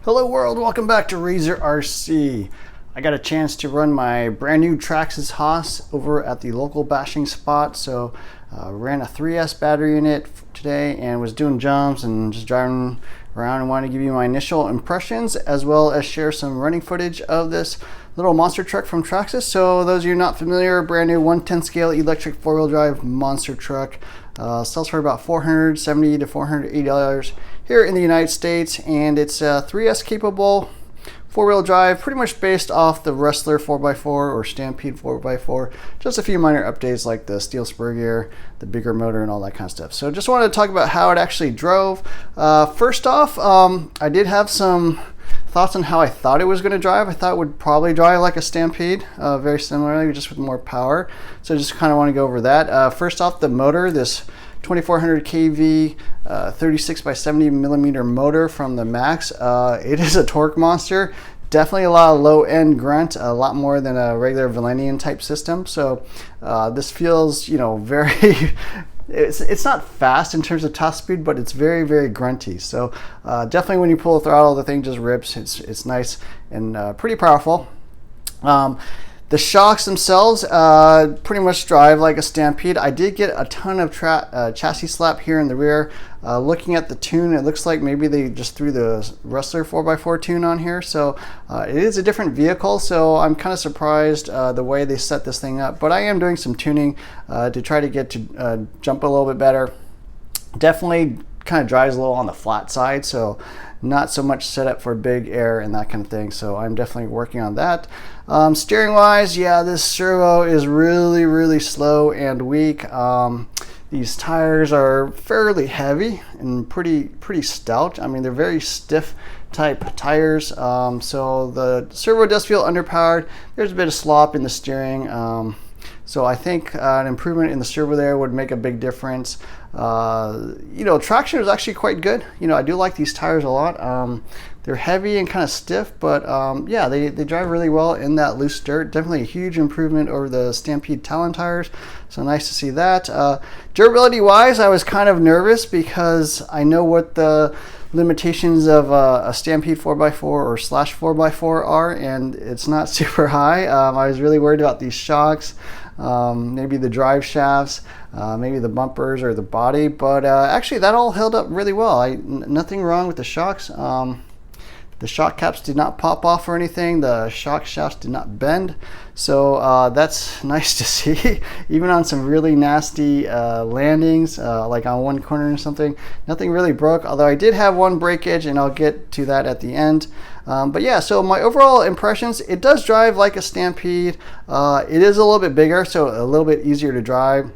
Hello world, welcome back to Razor RC. I got a chance to run my brand new Traxxas Hoss over at the local bashing spot. So ran a 3S battery in it today and was doing jumps and just driving around, and wanted to give you my initial impressions as well as share some running footage of this little monster truck from Traxxas. So those of you not familiar, brand new 1/10 scale electric four-wheel drive monster truck. Sells for about $470 to $480 here in the United States, and it's 3S capable, four-wheel drive, pretty much based off the Wrestler 4x4 or Stampede 4x4. Just a few minor updates like the steel spur gear, the bigger motor, and all that kind of stuff. So just wanted to talk about how it actually drove. First off, I did have some thoughts on how I thought it was going to drive. I thought it would probably drive like a Stampede, very similarly, just with more power. So I just kind of want to go over that. First off, the motor, this 2400 kV 36 by 70 millimeter motor from the Max. It is a torque monster. Definitely a lot of low end grunt, a lot more than a regular Valenian type system. So this feels, very it's not fast in terms of top speed, but it's very, very grunty. So definitely when you pull the throttle, the thing just rips. It's nice and pretty powerful. The shocks themselves pretty much drive like a Stampede. I did get a ton of chassis slap here in the rear. Looking at the tune, it looks like maybe they just threw the Wrestler 4x4 tune on here. So it is a different vehicle, so I'm kind of surprised the way they set this thing up. But I am doing some tuning to try to get to jump a little bit better. Definitely kind of drives a little on the flat side, so not so much set up for big air and that kind of thing. So I'm definitely working on that. Steering wise, yeah, this servo is really, really slow and weak. These tires are fairly heavy and pretty stout. I mean, they're very stiff type tires. So the servo does feel underpowered. There's a bit of slop in the steering. So I think an improvement in the servo there would make a big difference. Traction is actually quite good. I do like these tires a lot. They're heavy and kind of stiff, but yeah, they drive really well in that loose dirt. Definitely a huge improvement over the Stampede Talon tires. So nice to see that. Durability wise, I was kind of nervous because I know what the limitations of a Stampede 4x4 or /4x4 are, and it's not super high. I was really worried about these shocks, maybe the drive shafts, maybe the bumpers or the body, but actually that all held up really well. Nothing wrong with the shocks. The shock caps did not pop off or anything. The shock shafts did not bend. So that's nice to see. Even on some really nasty landings, like on one corner or something, nothing really broke. Although I did have one breakage, and I'll get to that at the end. But yeah, so my overall impressions, it does drive like a Stampede. It is a little bit bigger, so a little bit easier to drive.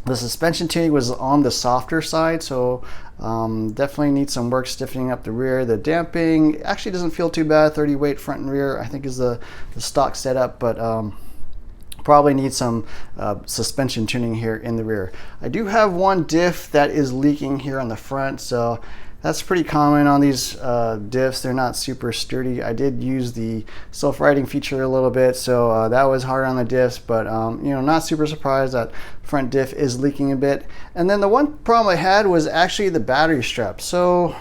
The suspension tuning was on the softer side, so definitely needs some work stiffening up the rear. The damping actually doesn't feel too bad. 30 weight front and rear, I think, is the stock setup, but probably need some suspension tuning here in the rear. I do have one diff that is leaking here on the front, so that's pretty common on these diffs. They're not super sturdy. I did use the self-righting feature a little bit, so that was hard on the diffs, but not super surprised that front diff is leaking a bit. And then the one problem I had was actually the battery strap. So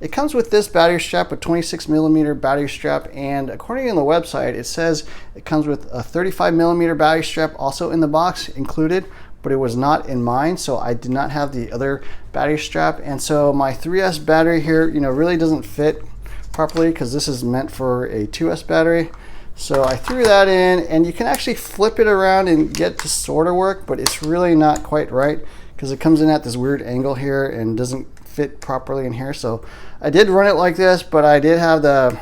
it comes with this battery strap, a 26 millimeter battery strap, and according to the website, it says it comes with a 35 millimeter battery strap also in the box included, but it was not in mine, so I did not have the other battery strap. And so my 3S battery here, really doesn't fit properly because this is meant for a 2S battery. So I threw that in, and you can actually flip it around and get to sort of work, but it's really not quite right because it comes in at this weird angle here and doesn't fit properly in here. So I did run it like this, but I did have the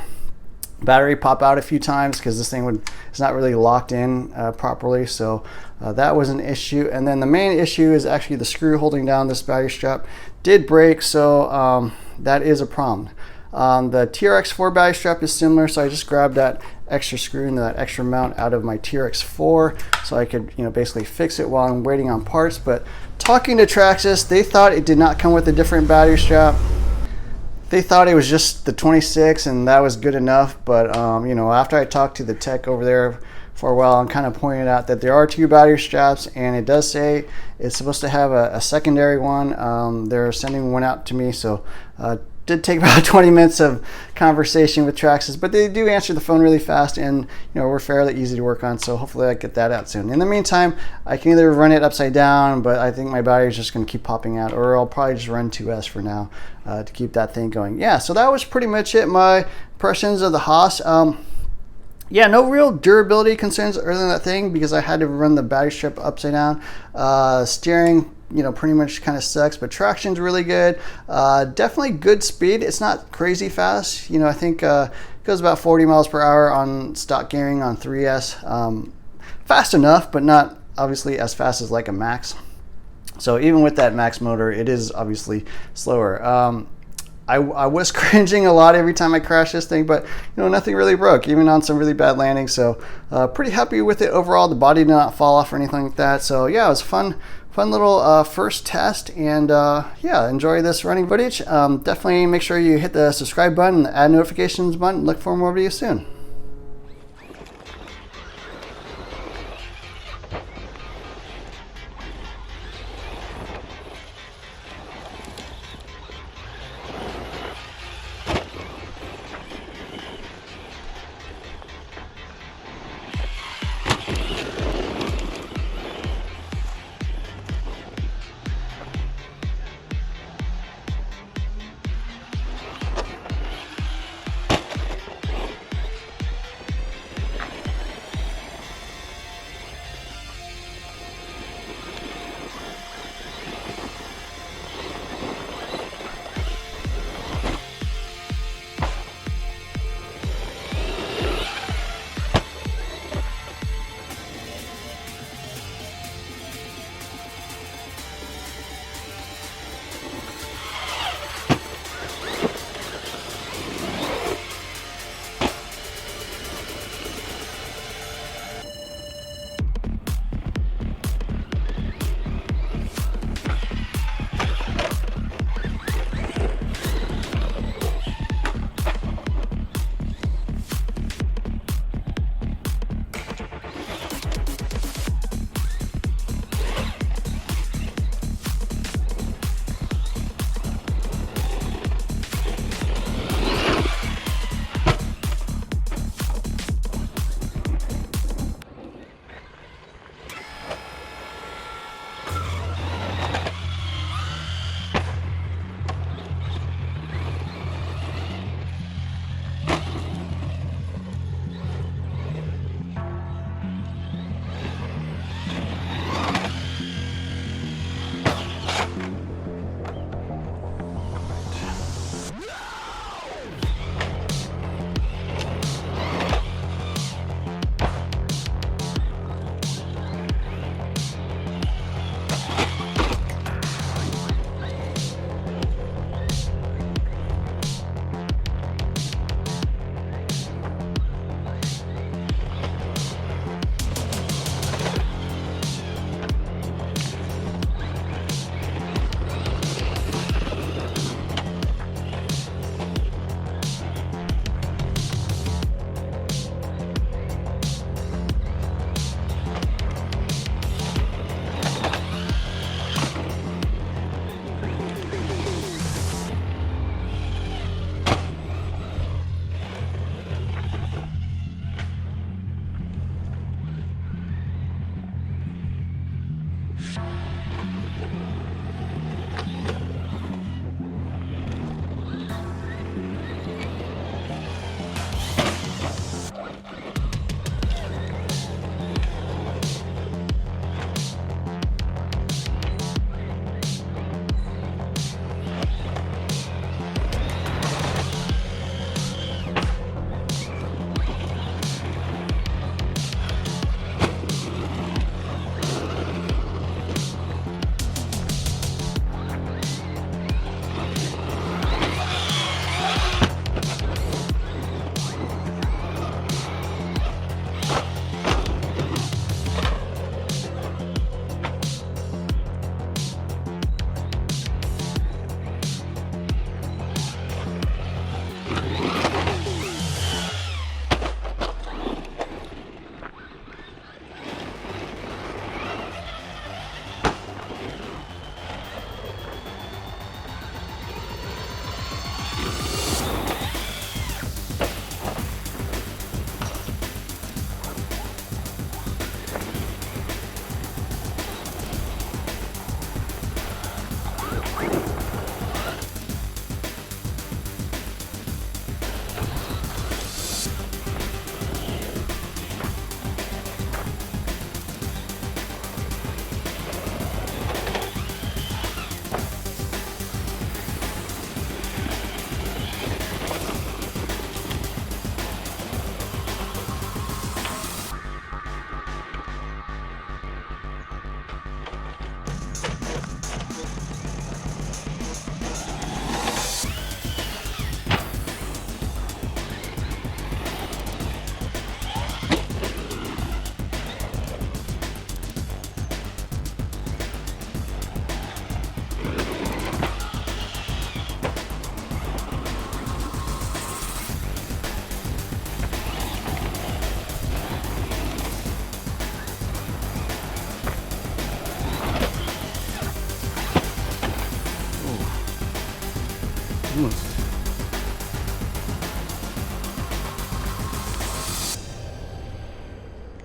battery pop out a few times because this thing it's not really locked in properly. So that was an issue. And then the main issue is actually the screw holding down this battery strap did break, so that is a problem. The TRX4 battery strap is similar, so I just grabbed that extra screw and that extra mount out of my TRX4 so I could basically fix it while I'm waiting on parts. But talking to Traxxas, they thought it did not come with a different battery strap. They thought it was just the 26 and that was good enough, but after I talked to the tech over there for a while, I'm kind of pointing out that there are two battery straps, and it does say it's supposed to have a secondary one. They're sending one out to me, so did take about 20 minutes of conversation with Traxxas, but they do answer the phone really fast, and we're fairly easy to work on, so hopefully I get that out soon. In the meantime, I can either run it upside down, but I think my battery is just going to keep popping out, or I'll probably just run 2S for now to keep that thing going. Yeah, so that was pretty much it, my impressions of the Hoss. Yeah, no real durability concerns other than that thing, because I had to run the battery strip upside down. Steering, pretty much kind of sucks, but traction's really good. Definitely good speed. It's not crazy fast. I think it goes about 40 miles per hour on stock gearing on 3S. Fast enough, but not obviously as fast as like a Max. So even with that Max motor, it is obviously slower. I was cringing a lot every time I crashed this thing, but nothing really broke, even on some really bad landings. So pretty happy with it overall. The body did not fall off or anything like that. So yeah, it was fun little first test, and yeah, enjoy this running footage. Definitely make sure you hit the subscribe button, the add notifications button. Look for more videos soon.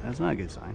That's not a good sign.